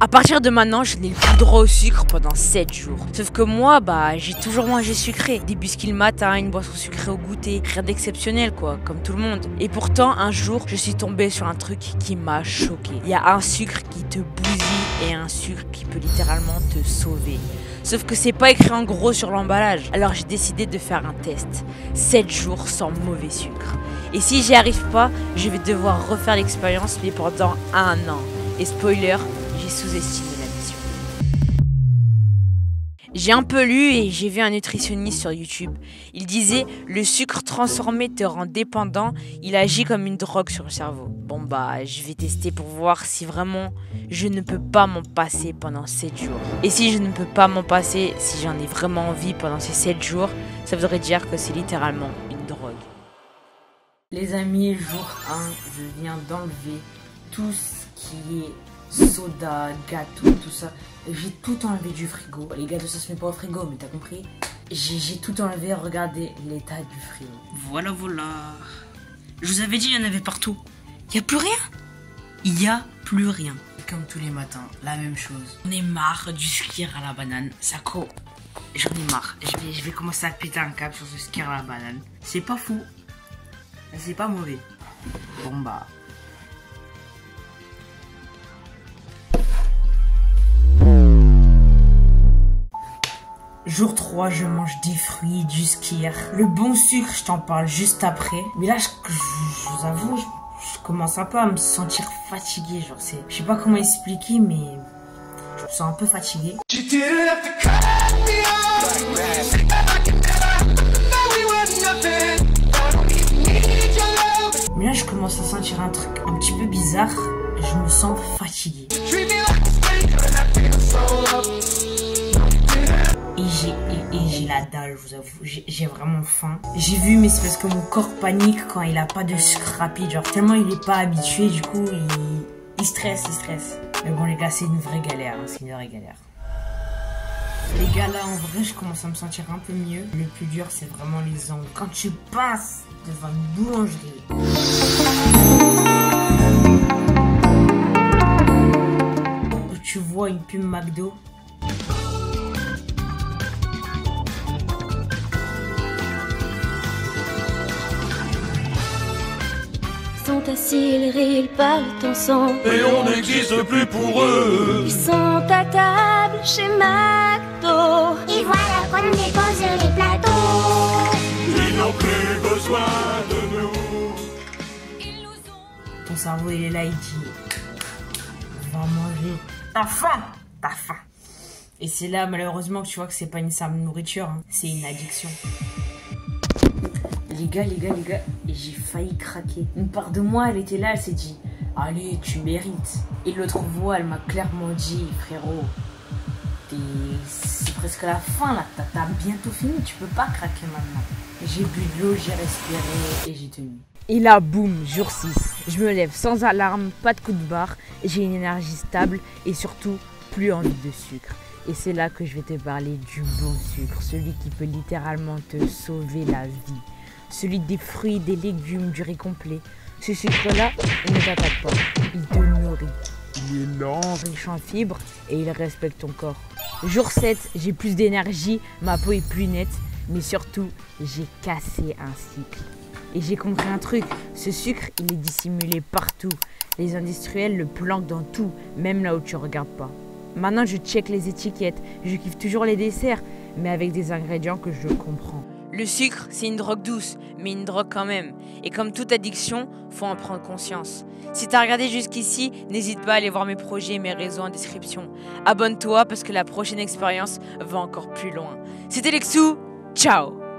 À partir de maintenant, je n'ai plus droit au sucre pendant 7 jours. Sauf que moi, j'ai toujours mangé sucré. Des biscuits le matin, une boisson sucrée au goûter. Rien d'exceptionnel, quoi, comme tout le monde. Et pourtant, un jour, je suis tombée sur un truc qui m'a choqué. Il y a un sucre qui te bousille et un sucre qui peut littéralement te sauver. Sauf que c'est pas écrit en gros sur l'emballage. Alors j'ai décidé de faire un test. 7 jours sans mauvais sucre. Et si j'y arrive pas, je vais devoir refaire l'expérience, mais pendant 1 an. Et spoiler, j'ai sous-estimé la mission. J'ai un peu lu et j'ai vu un nutritionniste sur YouTube. Il disait « Le sucre transformé te rend dépendant, il agit comme une drogue sur le cerveau. » Bon je vais tester pour voir si vraiment je ne peux pas m'en passer pendant 7 jours. Et si je ne peux pas m'en passer, si j'en ai vraiment envie pendant ces 7 jours, ça voudrait dire que c'est littéralement une drogue. Les amis, jour 1, je viens d'enlever tout ce qui est soda, gâteau, tout ça. J'ai tout enlevé du frigo. Les gâteaux, ça se met pas au frigo, mais t'as compris. J'ai tout enlevé, regardez l'état du frigo. Voilà. Je vous avais dit, il y en avait partout. Il n'y a plus rien. Il n'y a plus rien. Comme tous les matins, la même chose. J'en ai marre du skier à la banane. Sako, j'en ai marre. Je vais commencer à péter un câble sur ce skier à la banane. C'est pas fou. C'est pas mauvais. Bon Jour 3, je mange des fruits, du skyr. Le bon sucre, je t'en parle juste après. Mais là, je vous avoue, je commence un peu à me sentir fatigué. Genre, je sais pas comment expliquer, mais je me sens un peu fatigué. Mais là, je commence à sentir un truc un petit peu bizarre. Je me sens fatigué. Et j'ai la dalle, je vous avoue, j'ai vraiment faim. J'ai vu, mais c'est parce que mon corps panique quand il a pas de sucre rapide. Genre, tellement il est pas habitué, du coup, il stresse. Mais bon, les gars, c'est une vraie galère, hein, c'est une vraie galère. Les gars, là, en vrai, je commence à me sentir un peu mieux. Le plus dur, c'est vraiment les ongles. Quand tu passes devant une boulangerie, où tu vois une pub McDo, sont accélérés, ils parlent ensemble et on n'existe plus pour eux. Ils sont à table chez McDo. Et voilà qu'on dépose les plateaux. Ils n'ont plus besoin de nous. ton cerveau il est là, il dit va manger, t'as faim. Et c'est là malheureusement que tu vois que c'est pas une simple nourriture, hein. C'est une addiction. Les gars, j'ai failli craquer. Une part de moi, elle était là, elle s'est dit allez, tu mérites. Et l'autre voix, elle m'a clairement dit frérot, c'est presque la fin là, t'as bientôt fini, tu peux pas craquer maintenant. J'ai bu de l'eau, j'ai respiré et j'ai tenu. Et là, boum, jour 6. Je me lève sans alarme, pas de coup de barre, j'ai une énergie stable et surtout plus envie de sucre. Et c'est là que je vais te parler du bon sucre, celui qui peut littéralement te sauver la vie. Celui des fruits, des légumes, du riz complet. Ce sucre-là, il ne t'attaque pas, il te nourrit. Il est lent, riche en fibres et il respecte ton corps. Jour 7, j'ai plus d'énergie, ma peau est plus nette, mais surtout, j'ai cassé un cycle. Et j'ai compris un truc, ce sucre, il est dissimulé partout. Les industriels le planquent dans tout, même là où tu regardes pas. Maintenant, je check les étiquettes, je kiffe toujours les desserts, mais avec des ingrédients que je comprends. Le sucre, c'est une drogue douce, mais une drogue quand même. Et comme toute addiction, faut en prendre conscience. Si t'as regardé jusqu'ici, n'hésite pas à aller voir mes projets et mes réseaux en description. Abonne-toi parce que la prochaine expérience va encore plus loin. C'était Lexou, ciao!